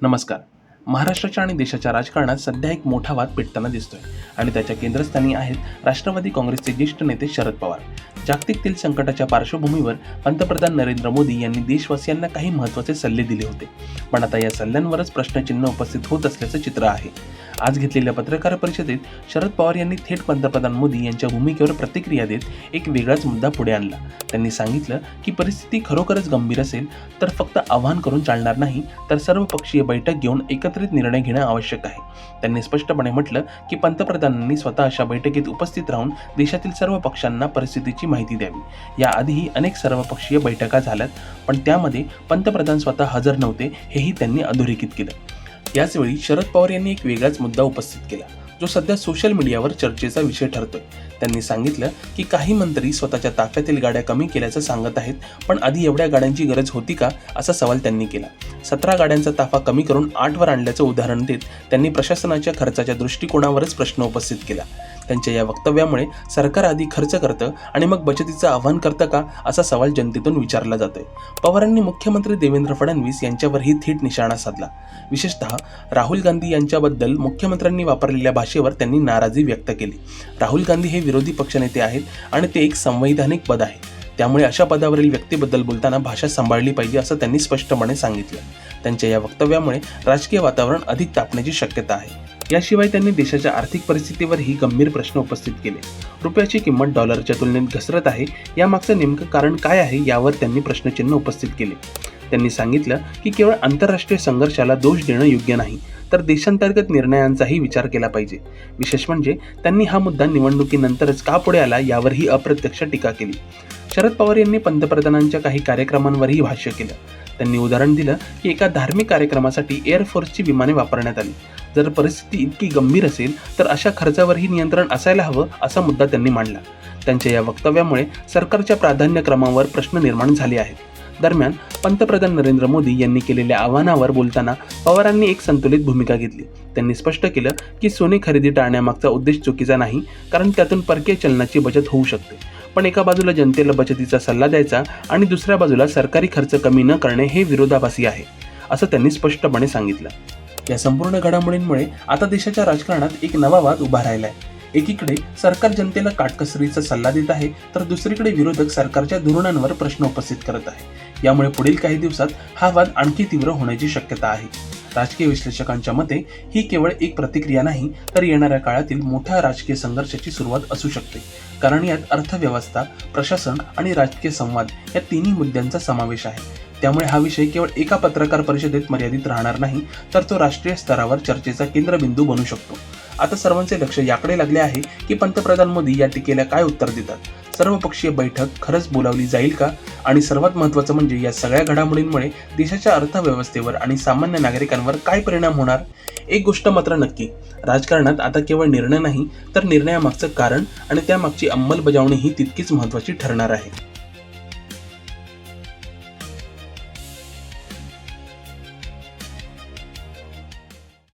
नमस्कार. महाराष्ट्राच्या आणि देशाच्या राजकारणात सध्या एक मोठा वाद पेटताना दिसतोय आणि त्याच्या केंद्रस्थानी आहेत राष्ट्रवादी काँग्रेसचे ज्येष्ठ नेते शरद पवार. जागतिक तेल संकटाच्या पार्श्वभूमीवर पंतप्रधान नरेंद्र मोदी यांनी देशवासियांना काही महत्त्वाचे सल्ले दिले होते. पण आता या सल्ल्यांवरच प्रश्नचिन्ह उपस्थित होत असल्याचं चित्र आहे. आज घेतलेल्या पत्रकार परिषदेत शरद पवार यांनी थेट पंतप्रधान मोदी यांच्या भूमिकेवर प्रतिक्रिया देत एक वेगळाच मुद्दा पुढे आणला. त्यांनी सांगितलं की परिस्थिती खरोखरच गंभीर असेल तर फक्त आवाहन करून चालणार नाही, तर सर्वपक्षीय बैठक घेऊन एकत्रित निर्णय घेणं आवश्यक आहे. त्यांनी स्पष्टपणे म्हटलं की पंतप्रधानांनी स्वतः अशा बैठकीत उपस्थित राहून देशातील सर्व पक्षांना परिस्थितीची माहिती द्यावी. याआधीही अनेक सर्वपक्षीय बैठका झाल्यात, पण त्यामध्ये पंतप्रधान स्वतः हजर नव्हते, हेही त्यांनी अधोरेखित केलं. याचवेळी शरद पवार यांनी एक वेगळाच मुद्दा उपस्थित केला, जो सध्या सोशल मीडियावर चर्चेचा विषय ठरतोय. त्यांनी सांगितलं की काही मंत्री स्वतःच्या ताफ्यातील गाड्या कमी केल्याचं सांगत आहेत, पण आधी एवढ्या गाड्यांची गरज होती का, असा सवाल त्यांनी केला. 17 गाड्यांचा ताफा कमी करून 8 वर आणल्याचं उदाहरण देत त्यांनी प्रशासनाच्या खर्चाच्या दृष्टिकोनावरच प्रश्न उपस्थित केला. त्यांच्या या वक्तव्यामुळे सरकार आधी खर्च करतं आणि मग बचतीचं आवाहन करतं का, असा सवाल जनतेतून विचारला जातोय. पवारांनी मुख्यमंत्री देवेंद्र फडणवीस यांच्यावरही थेट निशाणा साधला. विशेषतः राहुल गांधी यांच्याबद्दल मुख्यमंत्र्यांनी वापरलेल्या भाषेवर त्यांनी नाराजी व्यक्त केली. राहुल गांधी हे विरोधी पक्षनेते आहेत आणि ते एक संवैधानिक पद आहे, त्यामुळे अशा पदावरील व्यक्तीबद्दल बोलताना भाषा सांभाळली पाहिजे, असं त्यांनी स्पष्टपणे सांगितलं. त्यांच्या या वक्तव्यामुळे राजकीय वातावरण अधिक तापण्याची शक्यता आहे. याशिवाय त्यांनी देशाच्या आर्थिक परिस्थितीवरही गंभीर प्रश्न उपस्थित केले. रुपयाची किंमत डॉलरच्या तुलनेत घसरत आहे, यामागचं नेमकं कारण काय आहे, यावर त्यांनी प्रश्नचिन्ह उपस्थित केले. त्यांनी सांगितलं की केवळ आंतरराष्ट्रीय संघर्षाला दोष देणं योग्य नाही, तर देशांतर्गत निर्णयांचाही विचार केला पाहिजे. विशेष म्हणजे त्यांनी हा मुद्दा निवडणुकीनंतरच का पुढे आला, यावरही अप्रत्यक्ष टीका केली. शरद पवार यांनी पंतप्रधानांच्या काही कार्यक्रमांवरही भाष्य केलं. त्यांनी उदाहरण दिलं की एका धार्मिक कार्यक्रमासाठी एअरफोर्सची विमाने वापरण्यात आली. जर परिस्थिती इतकी गंभीर असेल तर अशा खर्चावरही नियंत्रण असायला हवं, असा मुद्दा त्यांनी मांडला. त्यांच्या या वक्तव्यामुळे सरकारच्या प्राधान्यक्रमावर प्रश्न निर्माण झाले आहेत. दरम्यान पंतप्रधान नरेंद्र मोदी यांनी केलेल्या आवाहनावर बोलताना पवारांनी एक संतुलित भूमिका घेतली. त्यांनी स्पष्ट केलं की सोने खरेदी टाळण्यामागचा उद्देश चुकीचा नाही, कारण त्यातून परकीय चलनाची बचत होऊ शकते. पण एका बाजूला जनतेला बचतीचा सल्ला द्यायचा आणि दुसऱ्या बाजूला सरकारी खर्च कमी न करणे हे विरोधाभासी आहे, असं त्यांनी स्पष्टपणे सांगितलं. या संपूर्ण घडामोडींमुळे आता देशाच्या राजकारणात एक नवा वाद उभा राहिला आहे. एकीकडे सरकार जनतेला काटकसरीचा सल्ला देत आहे, तर दुसरीकडे विरोधक सरकारच्या धोरणांवर प्रश्न उपस्थित करत आहे. यामुळे पुढील काही दिवसात हा वाद आणखी तीव्र होण्याची शक्यता आहे. राजकीय विश्लेषकांच्या मते ही केवळ एक प्रतिक्रिया नाही, तर येणाऱ्या काळातील मोठ्या राजकीय संघर्षाची सुरुवात असू शकते, कारण यात अर्थव्यवस्था, प्रशासन आणि राजकीय संवाद या तिन्ही मुद्द्यांचा समावेश आहे. त्यामुळे हा विषय केवळ एका पत्रकार परिषदेत मर्यादित राहणार नाही, तर तो राष्ट्रीय स्तरावर चर्चेचा केंद्रबिंदू बनू शकतो. आता सर्वांचे लक्ष याकडे लागले आहे की पंतप्रधान मोदी या टीकेला काय उत्तर देतात. सर्वपक्षीय बैठक खरंच बोलावली जाईल का, आणि सर्वात महत्त्वाचं म्हणजे या सगळ्या घडामोडींमुळे देशाच्या अर्थव्यवस्थेवर आणि सामान्य नागरिकांवर काय परिणाम होणार. एक गोष्ट मात्र नक्की, राजकारणात आता केवळ निर्णय नाही, तर निर्णयामागचं कारण आणि त्यामागची अंमलबजावणी ही तितकीच महत्त्वाची ठरणार आहे.